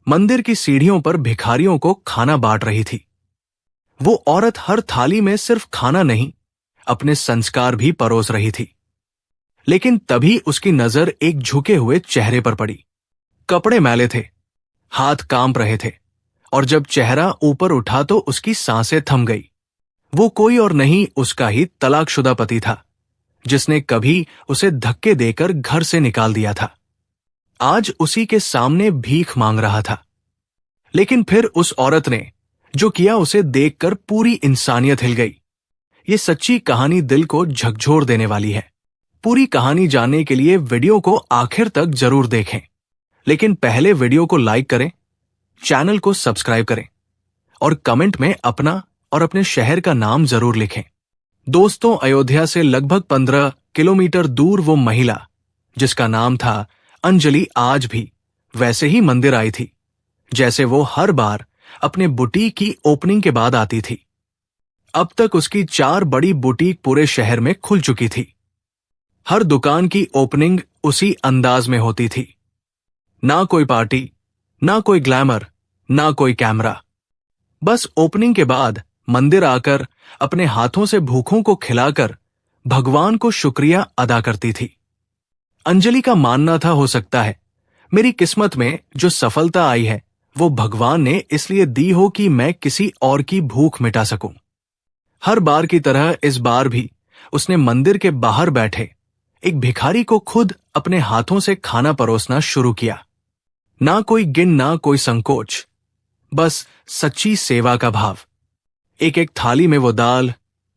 मंदिर की सीढ़ियों पर भिखारियों को खाना बांट रही थी। वो औरत हर थाली में सिर्फ खाना नहीं, अपने संस्कार भी परोस रही थी। लेकिन तभी उसकी नजर एक झुके हुए चेहरे पर पड़ी। कपड़े मैले थे, हाथ कांप रहे थे, और जब चेहरा ऊपर उठा तो उसकी सांसें थम गई। वो कोई और नहीं, उसका ही तलाकशुदा पति था, जिसने कभी उसे धक्के देकर घर से निकाल दिया था। आज उसी के सामने भीख मांग रहा था। लेकिन फिर उस औरत ने जो किया, उसे देखकर पूरी इंसानियत हिल गई। ये सच्ची कहानी दिल को झकझोर देने वाली है। पूरी कहानी जानने के लिए वीडियो को आखिर तक जरूर देखें। लेकिन पहले वीडियो को लाइक करें, चैनल को सब्सक्राइब करें और कमेंट में अपना और अपने शहर का नाम जरूर लिखें। दोस्तों, अयोध्या से लगभग 15 किलोमीटर दूर वो महिला जिसका नाम था अंजलि आज भी वैसे ही मंदिर आई थी, जैसे वो हर बार अपने बुटीक की ओपनिंग के बाद आती थी। अब तक उसकी 4 बड़ी बुटीक पूरे शहर में खुल चुकी थी। हर दुकान की ओपनिंग उसी अंदाज में होती थी। ना कोई पार्टी, ना कोई ग्लैमर, ना कोई कैमरा। बस ओपनिंग के बाद मंदिर आकर अपने हाथों से भूखों को खिलाकर भगवान को शुक्रिया अदा करती थी। अंजलि का मानना था, हो सकता है मेरी किस्मत में जो सफलता आई है वो भगवान ने इसलिए दी हो कि मैं किसी और की भूख मिटा सकूं। हर बार की तरह इस बार भी उसने मंदिर के बाहर बैठे एक भिखारी को खुद अपने हाथों से खाना परोसना शुरू किया। ना कोई गिन, ना कोई संकोच, बस सच्ची सेवा का भाव। एक एक थाली में वो दाल,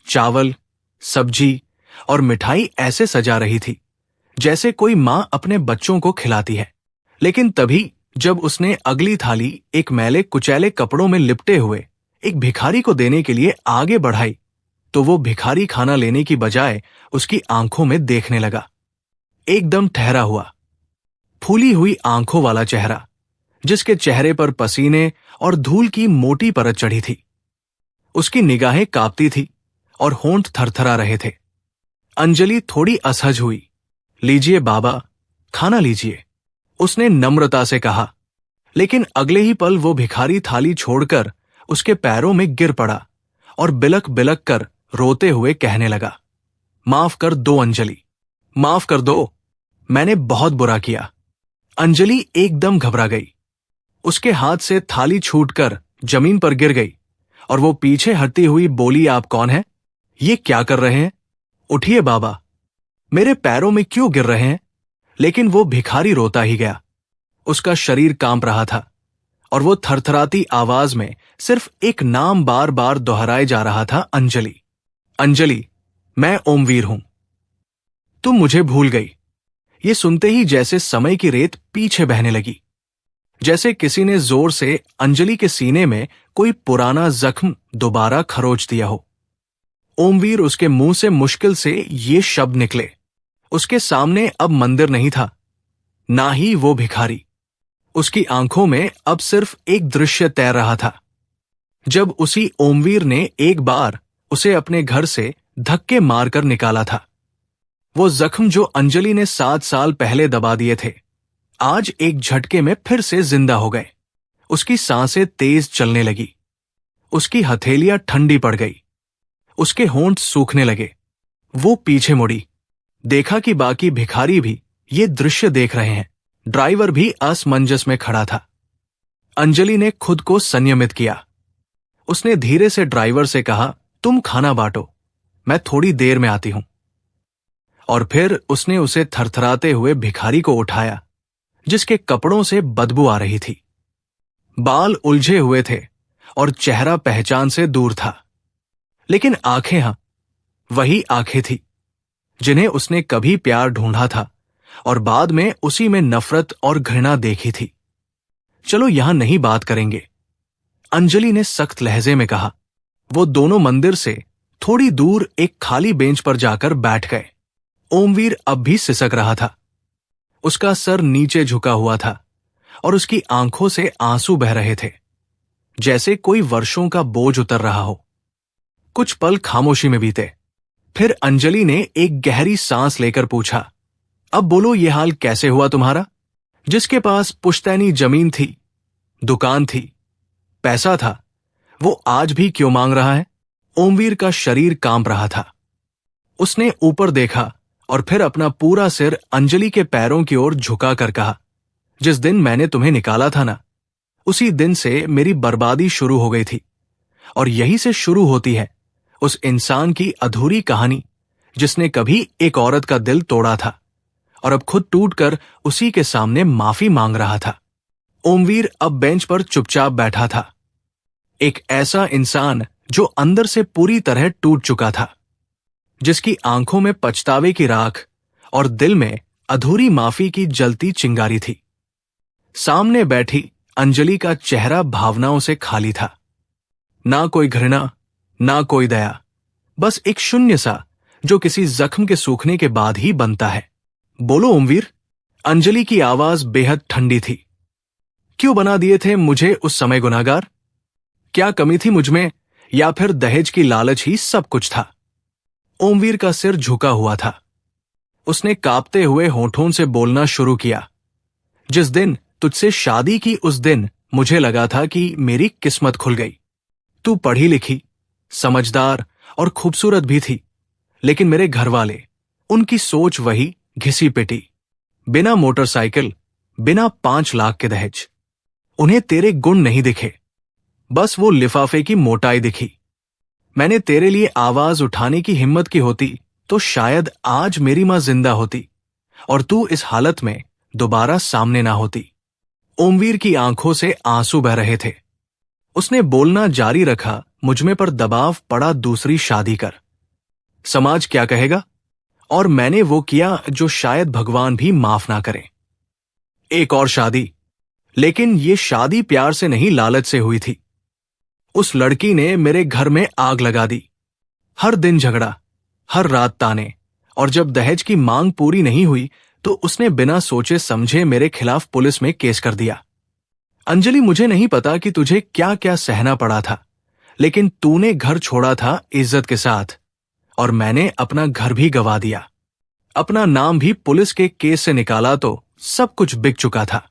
चावल, सब्जी और मिठाई ऐसे सजा रही थी जैसे कोई मां अपने बच्चों को खिलाती है। लेकिन तभी जब उसने अगली थाली एक मैले कुचैले कपड़ों में लिपटे हुए एक भिखारी को देने के लिए आगे बढ़ाई, तो वो भिखारी खाना लेने की बजाय उसकी आंखों में देखने लगा। एकदम ठहरा हुआ, फूली हुई आंखों वाला चेहरा, जिसके चेहरे पर पसीने और धूल की मोटी परत चढ़ी थी। उसकी निगाहें कांपती थी और होंठ थरथरा रहे थे। अंजलि थोड़ी असहज हुई। लीजिए बाबा, खाना लीजिए, उसने नम्रता से कहा। लेकिन अगले ही पल वो भिखारी थाली छोड़कर उसके पैरों में गिर पड़ा और बिलक बिलक कर रोते हुए कहने लगा, माफ कर दो अंजलि, माफ कर दो, मैंने बहुत बुरा किया। अंजलि एकदम घबरा गई। उसके हाथ से थाली छूटकर जमीन पर गिर गई और वो पीछे हटती हुई बोली, आप कौन हैं? ये क्या कर रहे हैं? उठिए बाबा, मेरे पैरों में क्यों गिर रहे हैं? लेकिन वो भिखारी रोता ही गया। उसका शरीर कांप रहा था और वो थरथराती आवाज में सिर्फ एक नाम बार बार दोहराए जा रहा था, अंजलि, अंजलि, मैं ओमवीर हूं। तुम मुझे भूल गई। ये सुनते ही जैसे समय की रेत पीछे बहने लगी, जैसे किसी ने जोर से अंजलि के सीने में कोई पुराना जख्म दोबारा खरोच दिया हो। ओमवीर, उसके मुंह से मुश्किल से ये शब्द निकले। उसके सामने अब मंदिर नहीं था, ना ही वो भिखारी। उसकी आंखों में अब सिर्फ एक दृश्य तैर रहा था। जब उसी ओमवीर ने एक बार उसे अपने घर से धक्के मारकर निकाला था, वो जख्म जो अंजलि ने 7 साल पहले दबा दिए थे, आज एक झटके में फिर से जिंदा हो गए। उसकी सांसें तेज चलने लगी, उसकी हथेलियां ठंडी पड़ गई, उसके होंठ सूखने लगे। वो पीछे मुड़ी, देखा कि बाकी भिखारी भी ये दृश्य देख रहे हैं। ड्राइवर भी असमंजस में खड़ा था। अंजलि ने खुद को संयमित किया। उसने धीरे से ड्राइवर से कहा, तुम खाना बांटो, मैं थोड़ी देर में आती हूं। और फिर उसने उसे थरथराते हुए भिखारी को उठाया, जिसके कपड़ों से बदबू आ रही थी। बाल उलझे हुए थे और चेहरा पहचान से दूर था। लेकिन आंखें, हां, वही आंखें थी जिन्हें उसने कभी प्यार ढूंढा था और बाद में उसी में नफरत और घृणा देखी थी। चलो यहां नहीं बात करेंगे, अंजलि ने सख्त लहजे में कहा। वो दोनों मंदिर से थोड़ी दूर एक खाली बेंच पर जाकर बैठ गए। ओमवीर अब भी सिसक रहा था। उसका सर नीचे झुका हुआ था और उसकी आंखों से आंसू बह रहे थे, जैसे कोई वर्षों का बोझ उतर रहा हो। कुछ पल खामोशी में बीते। फिर अंजलि ने एक गहरी सांस लेकर पूछा, अब बोलो, ये हाल कैसे हुआ तुम्हारा? जिसके पास पुश्तैनी जमीन थी दुकान थी, पैसा था, वो आज भी क्यों मांग रहा है? ओमवीर का शरीर कांप रहा था। उसने ऊपर देखा और फिर अपना पूरा सिर अंजलि के पैरों की ओर झुका कर कहा, जिस दिन मैंने तुम्हें निकाला था ना, उसी दिन से मेरी बर्बादी शुरू हो गई थी। और यही से शुरू होती है उस इंसान की अधूरी कहानी जिसने कभी एक औरत का दिल तोड़ा था और अब खुद टूटकर उसी के सामने माफी मांग रहा था। ओमवीर अब बेंच पर चुपचाप बैठा था, एक ऐसा इंसान जो अंदर से पूरी तरह टूट चुका था, जिसकी आंखों में पछतावे की राख और दिल में अधूरी माफी की जलती चिंगारी थी। सामने बैठी अंजलि का चेहरा भावनाओं से खाली था, ना कोई घृणा, ना कोई दया, बस एक शून्य सा जो किसी जख्म के सूखने के बाद ही बनता है। बोलो ओमवीर। अंजलि की आवाज बेहद ठंडी थी। क्यों बना दिए थे मुझे उस समय गुनाहगार? क्या कमी थी मुझमें, या फिर दहेज की लालच ही सब कुछ था? ओमवीर का सिर झुका हुआ था। उसने कांपते हुए होठों से बोलना शुरू किया, जिस दिन तुझसे शादी की उस दिन मुझे लगा था कि मेरी किस्मत खुल गई। तू पढ़ी लिखी, समझदार और खूबसूरत भी थी, लेकिन मेरे घर वाले, उनकी सोच वही घिसी पिटी। बिना मोटरसाइकिल, बिना 5 लाख के दहेज। उन्हें तेरे गुण नहीं दिखे, बस वो लिफाफे की मोटाई दिखी। मैंने तेरे लिए आवाज उठाने की हिम्मत की होती तो शायद आज मेरी मां जिंदा होती और तू इस हालत में दोबारा सामने ना होती। ओमवीर की आंखों से आंसू बह रहे थे। उसने बोलना जारी रखा, मुझमें पर दबाव पड़ा दूसरी शादी कर। समाज क्या कहेगा? और मैंने वो किया जो शायद भगवान भी माफ ना करे। एक और शादी, लेकिन ये शादी प्यार से नहीं लालच से हुई थी। उस लड़की ने मेरे घर में आग लगा दी। हर दिन झगड़ा, हर रात ताने, और जब दहेज की मांग पूरी नहीं हुई तो उसने बिना सोचे समझे मेरे खिलाफ पुलिस में केस कर दिया। अंजलि, मुझे नहीं पता कि तुझे क्या क्या सहना पड़ा था, लेकिन तूने घर छोड़ा था इज्जत के साथ, और मैंने अपना घर भी गवा दिया। अपना नाम भी पुलिस के केस से निकाला तो सब कुछ बिक चुका था।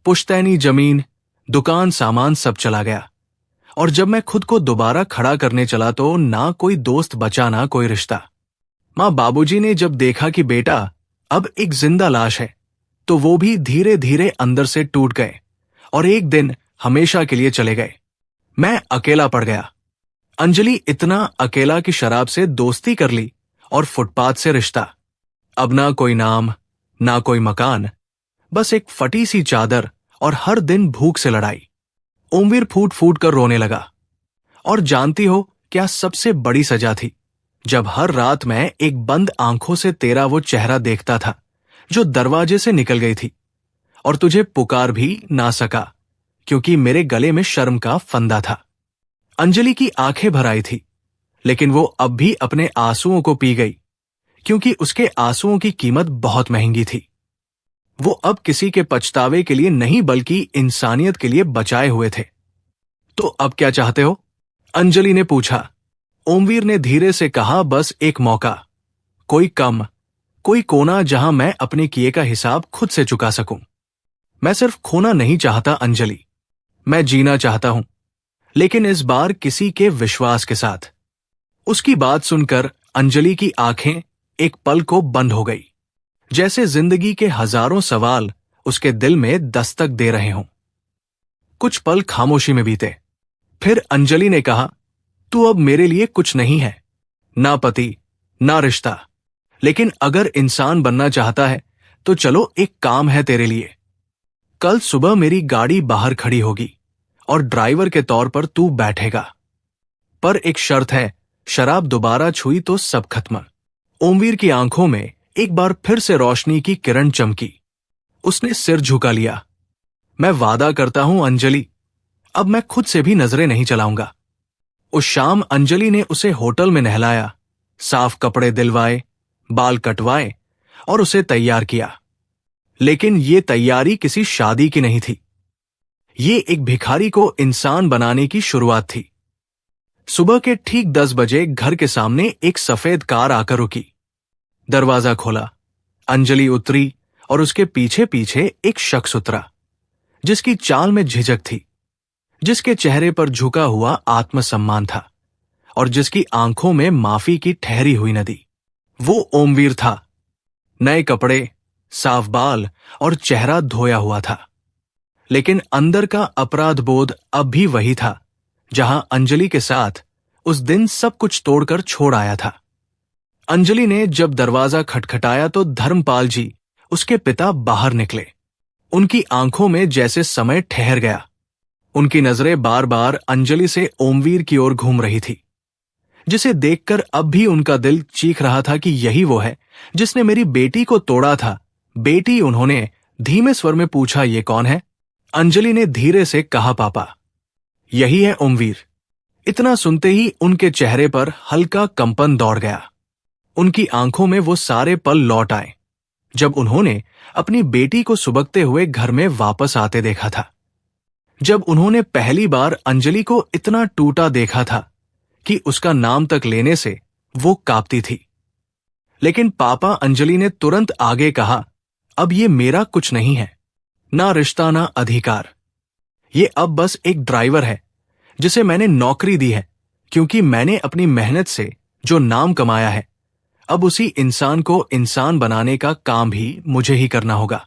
पुश्तैनी जमीन, दुकान, सामान सब चला गया। और जब मैं खुद को दोबारा खड़ा करने चला तो ना कोई दोस्त बचा, ना कोई रिश्ता। मां बाबूजी ने जब देखा कि बेटा अब एक जिंदा लाश है, तो वो भी धीरे धीरे अंदर से टूट गए और एक दिन हमेशा के लिए चले गए। मैं अकेला पड़ गया। अंजलि इतना अकेला कि शराब से दोस्ती कर ली और फुटपाथ से रिश्ता। अब ना कोई नाम, ना कोई मकान, बस एक फटी सी चादर और हर दिन भूख से लड़ाई। ओमवीर फूट फूट कर रोने लगा। और जानती हो क्या सबसे बड़ी सजा थी? जब हर रात मैं एक बंद आंखों से तेरा वो चेहरा देखता था जो दरवाजे से निकल गई थी, और तुझे पुकार भी ना सका क्योंकि मेरे गले में शर्म का फंदा था। अंजलि की आंखें भर आई थी, लेकिन वो अब भी अपने आंसुओं को पी गई क्योंकि उसके आंसुओं की कीमत बहुत महंगी थी। वो अब किसी के पछतावे के लिए नहीं बल्कि इंसानियत के लिए बचाए हुए थे। तो अब क्या चाहते हो? अंजलि ने पूछा। ओमवीर ने धीरे से कहा, बस एक मौका, कोई कम, कोई कोना जहां मैं अपने किए का हिसाब खुद से चुका सकूं। मैं सिर्फ खोना नहीं चाहता अंजलि, मैं जीना चाहता हूं, लेकिन इस बार किसी के विश्वास के साथ। उसकी बात सुनकर अंजलि की आंखें एक पल को बंद हो गई, जैसे जिंदगी के हजारों सवाल उसके दिल में दस्तक दे रहे हों। कुछ पल खामोशी में बीते। फिर अंजलि ने कहा, तू अब मेरे लिए कुछ नहीं है, ना पति, ना रिश्ता, लेकिन अगर इंसान बनना चाहता है तो चलो एक काम है तेरे लिए। कल सुबह मेरी गाड़ी बाहर खड़ी होगी और ड्राइवर के तौर पर तू बैठेगा, पर एक शर्त है, शराब दोबारा छुई तो सब खत्म। ओमवीर की आंखों में एक बार फिर से रोशनी की किरण चमकी। उसने सिर झुका लिया। मैं वादा करता हूं अंजलि, अब मैं खुद से भी नजरें नहीं चलाऊंगा। उस शाम अंजलि ने उसे होटल में नहलाया, साफ कपड़े दिलवाए, बाल कटवाए और उसे तैयार किया। लेकिन ये तैयारी किसी शादी की नहीं थी। ये एक भिखारी को इंसान बनाने की शुरुआत थी। सुबह के ठीक 10 बजे घर के सामने एक सफेद कार आकर रुकी। दरवाजा खोला, अंजलि उतरी और उसके पीछे पीछे एक शख्स उतरा जिसकी चाल में झिझक थी, जिसके चेहरे पर झुका हुआ आत्मसम्मान था और जिसकी आंखों में माफी की ठहरी हुई नदी। वो ओमवीर था। नए कपड़े, साफ बाल और चेहरा धोया हुआ था, लेकिन अंदर का अपराध बोध अब भी वही था जहां अंजलि के साथ उस दिन सब कुछ तोड़कर छोड़ आया था। अंजलि ने जब दरवाजा खटखटाया तो धर्मपाल जी, उसके पिता, बाहर निकले। उनकी आंखों में जैसे समय ठहर गया। उनकी नजरें बार बार अंजलि से ओमवीर की ओर घूम रही थी, जिसे देखकर अब भी उनका दिल चीख रहा था कि यही वो है जिसने मेरी बेटी को तोड़ा था। बेटी, उन्होंने धीमे स्वर में पूछा, ये कौन है? अंजलि ने धीरे से कहा, पापा। यही है ओमवीर। इतना सुनते ही उनके चेहरे पर हल्का कंपन दौड़ गया। उनकी आंखों में वो सारे पल लौट आए जब उन्होंने अपनी बेटी को सुबकते हुए घर में वापस आते देखा था। जब उन्होंने पहली बार अंजलि को इतना टूटा देखा था कि उसका नाम तक लेने से वो कांपती थी। लेकिन पापा, अंजलि ने तुरंत आगे कहा, अब ये मेरा कुछ नहीं है, ना रिश्ता ना अधिकार। ये अब बस एक ड्राइवर है जिसे मैंने नौकरी दी है, क्योंकि मैंने अपनी मेहनत से जो नाम कमाया है, अब उसी इंसान को इंसान बनाने का काम भी मुझे ही करना होगा।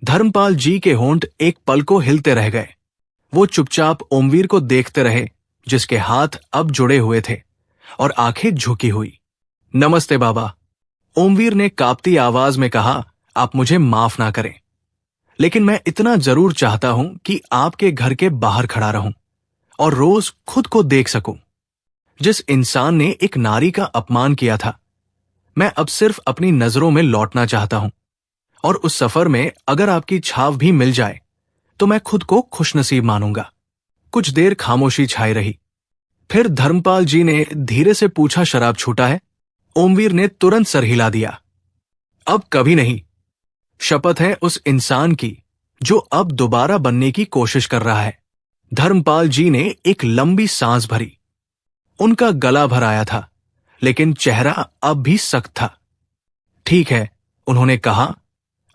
धर्मपाल जी के होंठ एक पल को हिलते रह गए। वो चुपचाप ओमवीर को देखते रहे, जिसके हाथ अब जुड़े हुए थे और आंखें झुकी हुई। नमस्ते बाबा, ओमवीर ने कांपती आवाज में कहा। आप मुझे माफ ना करें, लेकिन मैं इतना जरूर चाहता हूं कि आपके घर के बाहर खड़ा रहूं और रोज खुद को देख सकूं। जिस इंसान ने एक नारी का अपमान किया था, मैं अब सिर्फ अपनी नजरों में लौटना चाहता हूं, और उस सफर में अगर आपकी छाव भी मिल जाए तो मैं खुद को खुशनसीब मानूंगा। कुछ देर खामोशी छाई रही। फिर धर्मपाल जी ने धीरे से पूछा, शराब छूटा है? ओमवीर ने तुरंत सर हिला दिया। अब कभी नहीं। शपथ है उस इंसान की जो अब दोबारा बनने की कोशिश कर रहा है। धर्मपाल जी ने एक लंबी सांस भरी। उनका गला भर आया था, लेकिन चेहरा अब भी सख्त था। ठीक है, उन्होंने कहा,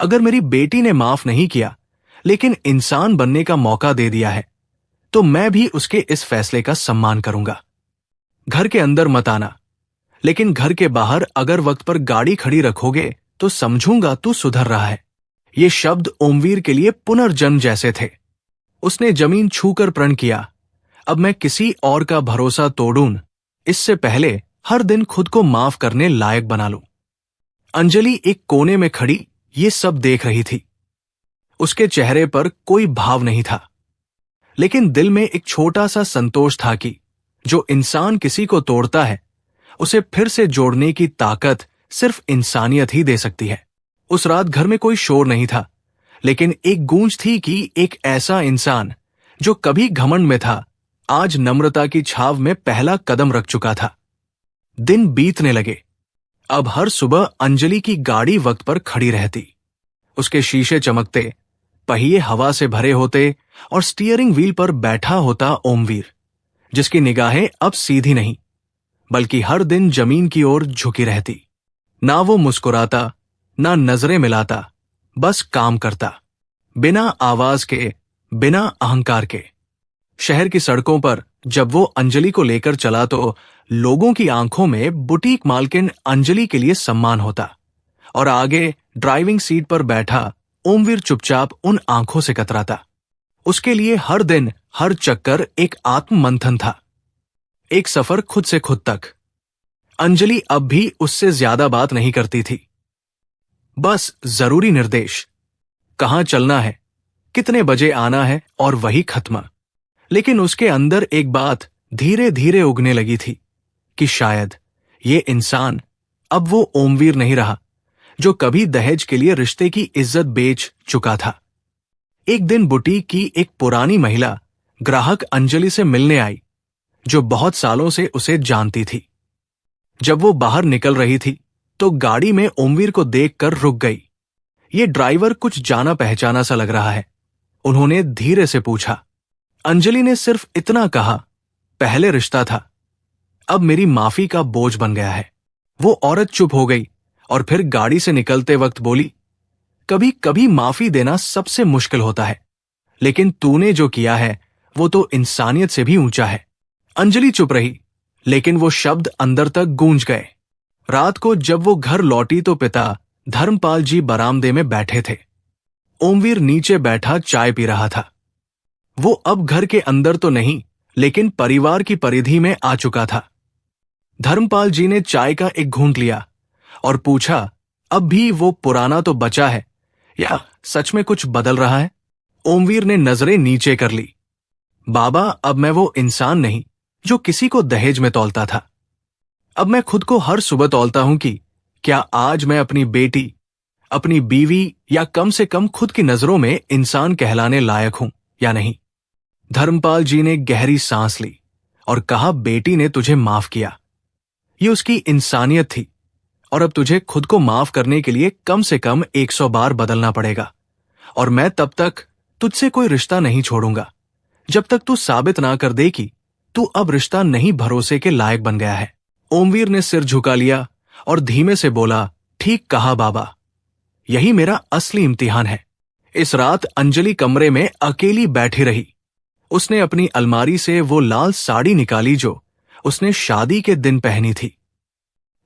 अगर मेरी बेटी ने माफ नहीं किया लेकिन इंसान बनने का मौका दे दिया है, तो मैं भी उसके इस फैसले का सम्मान करूंगा। घर के अंदर मत आना, लेकिन घर के बाहर अगर वक्त पर गाड़ी खड़ी रखोगे तो समझूंगा तू सुधर रहा है। ये शब्द ओमवीर के लिए पुनर्जन्म जैसे थे। उसने जमीन छूकर प्रण किया, अब मैं किसी और का भरोसा तोड़ूं, इससे पहले हर दिन खुद को माफ करने लायक बना लूं। अंजलि एक कोने में खड़ी ये सब देख रही थी। उसके चेहरे पर कोई भाव नहीं था, लेकिन दिल में एक छोटा सा संतोष था कि जो इंसान किसी को तोड़ता है, उसे फिर से जोड़ने की ताकत सिर्फ इंसानियत ही दे सकती है। उस रात घर में कोई शोर नहीं था, लेकिन एक गूंज थी कि एक ऐसा इंसान जो कभी घमंड में था, आज नम्रता की छाव में पहला कदम रख चुका था। दिन बीतने लगे। अब हर सुबह अंजलि की गाड़ी वक्त पर खड़ी रहती। उसके शीशे चमकते, पहिए हवा से भरे होते और स्टीयरिंग व्हील पर बैठा होता ओमवीर, जिसकी निगाहें अब सीधी नहीं बल्कि हर दिन जमीन की ओर झुकी रहती। ना वो मुस्कुराता, ना नजरें मिलाता, बस काम करता, बिना आवाज के, बिना अहंकार के। शहर की सड़कों पर जब वो अंजलि को लेकर चला तो लोगों की आंखों में बुटीक मालकिन अंजलि के लिए सम्मान होता, और आगे ड्राइविंग सीट पर बैठा ओमवीर चुपचाप उन आंखों से कतराता। उसके लिए हर दिन, हर चक्कर एक आत्म मंथन था, एक सफर खुद से खुद तक। अंजलि अब भी उससे ज्यादा बात नहीं करती थी। बस जरूरी निर्देश, कहां चलना है, कितने बजे आना है, और वही खत्म। लेकिन उसके अंदर एक बात धीरे धीरे उगने लगी थी कि शायद ये इंसान अब वो ओमवीर नहीं रहा जो कभी दहेज के लिए रिश्ते की इज्जत बेच चुका था। एक दिन बुटीक की एक पुरानी महिला ग्राहक अंजलि से मिलने आई, जो बहुत सालों से उसे जानती थी। जब वो बाहर निकल रही थी तो गाड़ी में ओमवीर को देखकर रुक गई। ये ड्राइवर कुछ जाना पहचाना सा लग रहा है, उन्होंने धीरे से पूछा। अंजलि ने सिर्फ इतना कहा, पहले रिश्ता था, अब मेरी माफी का बोझ बन गया है। वो औरत चुप हो गई और फिर गाड़ी से निकलते वक्त बोली, कभी कभी माफी देना सबसे मुश्किल होता है, लेकिन तूने जो किया है वो तो इंसानियत से भी ऊंचा है। अंजलि चुप रही, लेकिन वो शब्द अंदर तक गूंज गए। रात को जब वो घर लौटी तो पिता धर्मपाल जी बरामदे में बैठे थे। ओमवीर नीचे बैठा चाय पी रहा था। वो अब घर के अंदर तो नहीं, लेकिन परिवार की परिधि में आ चुका था। धर्मपाल जी ने चाय का एक घूंट लिया और पूछा, अब भी वो पुराना तो बचा है या सच में कुछ बदल रहा है? ओमवीर ने नजरें नीचे कर ली। बाबा, अब मैं वो इंसान नहीं जो किसी को दहेज में तौलता था। अब मैं खुद को हर सुबह तौलता हूं कि क्या आज मैं अपनी बेटी, अपनी बीवी या कम से कम खुद की नजरों में इंसान कहलाने लायक हूं या नहीं। धर्मपाल जी ने गहरी सांस ली और कहा, बेटी ने तुझे माफ किया, ये उसकी इंसानियत थी, और अब तुझे खुद को माफ करने के लिए कम से कम 100 बार बदलना पड़ेगा। और मैं तब तक तुझसे कोई रिश्ता नहीं छोड़ूंगा जब तक तू साबित ना कर दे कि तू अब रिश्ता नहीं भरोसे के लायक बन गया है। ओमवीर ने सिर झुका लिया और धीमे से बोला, ठीक कहा बाबा, यही मेरा असली इम्तिहान है। इस रात अंजलि कमरे में अकेली बैठी रही। उसने अपनी अलमारी से वो लाल साड़ी निकाली जो उसने शादी के दिन पहनी थी।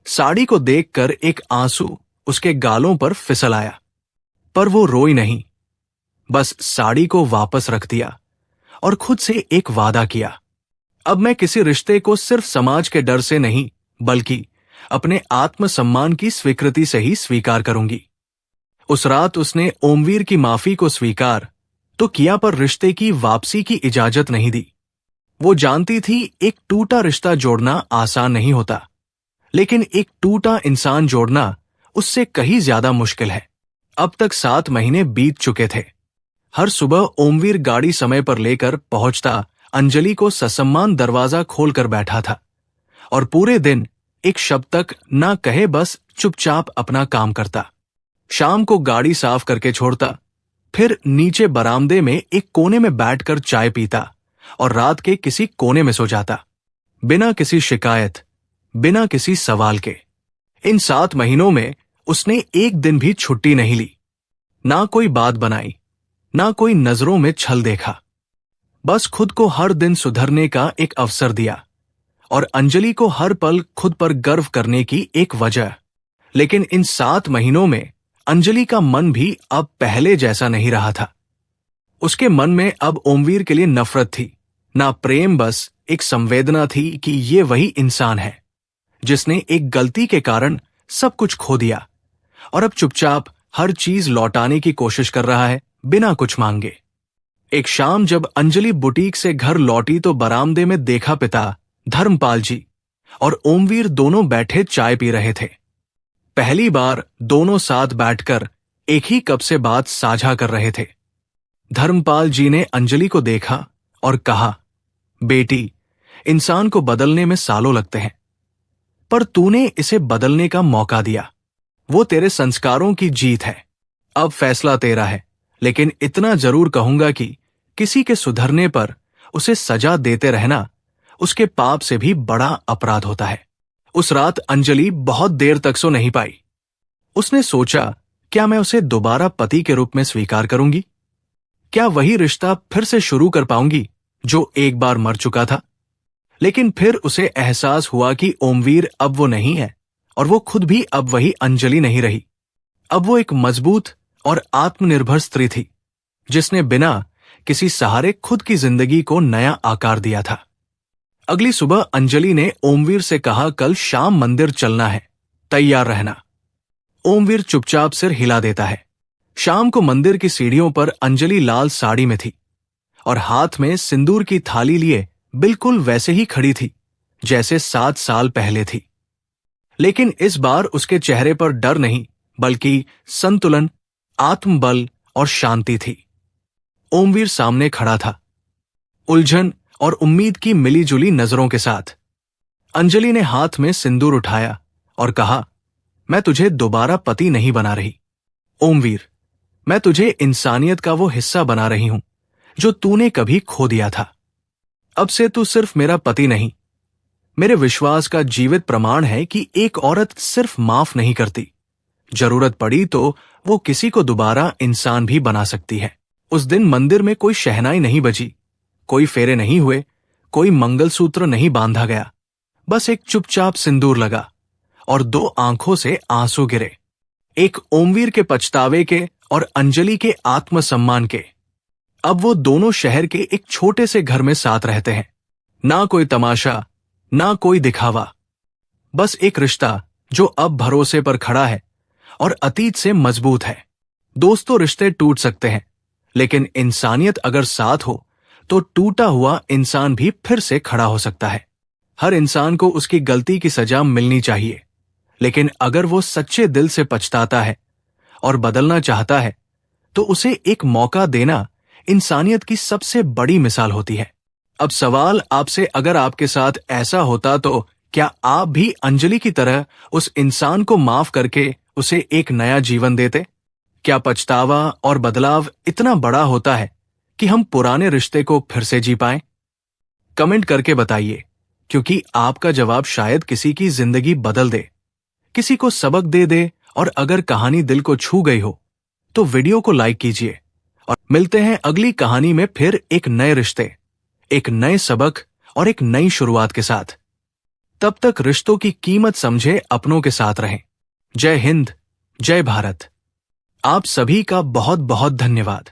साड़ी को देखकर एक आंसू उसके गालों पर फिसल आया, पर वो रोई नहीं, बस साड़ी को वापस रख दिया और खुद से एक वादा किया, अब मैं किसी रिश्ते को सिर्फ समाज के डर से नहीं बल्कि अपने आत्मसम्मान की स्वीकृति से ही स्वीकार करूंगी। उस रात उसने ओमवीर की माफी को स्वीकार तो किया, पर रिश्ते की वापसी की इजाजत नहीं दी। वो जानती थी एक टूटा रिश्ता जोड़ना आसान नहीं होता, लेकिन एक टूटा इंसान जोड़ना उससे कहीं ज्यादा मुश्किल है। अब तक 7 महीने बीत चुके थे। हर सुबह ओमवीर गाड़ी समय पर लेकर पहुंचता अंजलि को ससम्मान दरवाजा खोलकर बैठा था और पूरे दिन एक शब्द तक ना कहे, बस चुपचाप अपना काम करता। शाम को गाड़ी साफ करके छोड़ता, फिर नीचे बरामदे में एक कोने में बैठकर चाय पीता और रात के किसी कोने में सो जाता, बिना किसी शिकायत, बिना किसी सवाल के। इन 7 महीनों में उसने एक दिन भी छुट्टी नहीं ली, ना कोई बात बनाई, ना कोई नजरों में छल देखा, बस खुद को हर दिन सुधरने का एक अवसर दिया और अंजलि को हर पल खुद पर गर्व करने की एक वजह। लेकिन इन 7 महीनों में अंजलि का मन भी अब पहले जैसा नहीं रहा था। उसके मन में अब ओमवीर के लिए नफरत थी, ना प्रेम, बस एक संवेदना थी कि ये वही इंसान है जिसने एक गलती के कारण सब कुछ खो दिया और अब चुपचाप हर चीज लौटाने की कोशिश कर रहा है बिना कुछ मांगे। एक शाम जब अंजलि बुटीक से घर लौटी तो बरामदे में देखा पिता धर्मपाल जी और ओमवीर दोनों बैठे चाय पी रहे थे। पहली बार दोनों साथ बैठकर एक ही कप से बात साझा कर रहे थे। धर्मपाल जी ने अंजलि को देखा और कहा, बेटी, इंसान को बदलने में सालों लगते हैं, पर तूने इसे बदलने का मौका दिया। वो तेरे संस्कारों की जीत है। अब फैसला तेरा है, लेकिन इतना जरूर कहूंगा कि किसी के सुधरने पर उसे सजा देते रहना उसके पाप से भी बड़ा अपराध होता है। उस रात अंजलि बहुत देर तक सो नहीं पाई। उसने सोचा, क्या मैं उसे दोबारा पति के रूप में स्वीकार करूंगी? क्या वही रिश्ता फिर से शुरू कर पाऊंगी जो एक बार मर चुका था? लेकिन फिर उसे एहसास हुआ कि ओमवीर अब वो नहीं है और वो खुद भी अब वही अंजलि नहीं रही। अब वो एक मजबूत और आत्मनिर्भर स्त्री थी जिसने बिना किसी सहारे खुद की जिंदगी को नया आकार दिया था। अगली सुबह अंजलि ने ओमवीर से कहा, कल शाम मंदिर चलना है, तैयार रहना। ओमवीर चुपचाप सिर हिला देता है। शाम को मंदिर की सीढ़ियों पर अंजलि लाल साड़ी में थी और हाथ में सिंदूर की थाली लिए बिल्कुल वैसे ही खड़ी थी जैसे 7 साल पहले थी। लेकिन इस बार उसके चेहरे पर डर नहीं बल्कि संतुलन, आत्मबल और शांति थी। ओमवीर सामने खड़ा था, उलझन और उम्मीद की मिलीजुली नजरों के साथ। अंजलि ने हाथ में सिंदूर उठाया और कहा, मैं तुझे दोबारा पति नहीं बना रही ओमवीर, मैं तुझे इंसानियत का वो हिस्सा बना रही हूं जो तूने कभी खो दिया था। अब से तू सिर्फ मेरा पति नहीं, मेरे विश्वास का जीवित प्रमाण है कि एक औरत सिर्फ माफ नहीं करती, जरूरत पड़ी तो वो किसी को दोबारा इंसान भी बना सकती है। उस दिन मंदिर में कोई शहनाई नहीं बजी, कोई फेरे नहीं हुए, कोई मंगलसूत्र नहीं बांधा गया। बस एक चुपचाप सिंदूर लगा और 2 आंखों से आंसू गिरे, एक ओमवीर के पछतावे के और अंजलि के आत्मसम्मान के। अब वो दोनों शहर के एक छोटे से घर में साथ रहते हैं। ना कोई तमाशा, ना कोई दिखावा, बस एक रिश्ता जो अब भरोसे पर खड़ा है और अतीत से मजबूत है। दोस्तों, रिश्ते टूट सकते हैं, लेकिन इंसानियत अगर साथ हो तो टूटा हुआ इंसान भी फिर से खड़ा हो सकता है। हर इंसान को उसकी गलती की सजा मिलनी चाहिए, लेकिन अगर वो सच्चे दिल से पछताता है और बदलना चाहता है तो उसे एक मौका देना इंसानियत की सबसे बड़ी मिसाल होती है। अब सवाल आपसे, अगर आपके साथ ऐसा होता तो क्या आप भी अंजलि की तरह उस इंसान को माफ करके उसे एक नया जीवन देते? क्या पछतावा और बदलाव इतना बड़ा होता है कि हम पुराने रिश्ते को फिर से जी पाएं? कमेंट करके बताइए, क्योंकि आपका जवाब शायद किसी की जिंदगी बदल दे, किसी को सबक दे दे। और अगर कहानी दिल को छू गई हो तो वीडियो को लाइक कीजिए और मिलते हैं अगली कहानी में फिर एक नए रिश्ते, एक नए सबक और एक नई शुरुआत के साथ। तब तक रिश्तों की कीमत समझे, अपनों के साथ रहें। जय हिंद, जय भारत। आप सभी का बहुत बहुत धन्यवाद।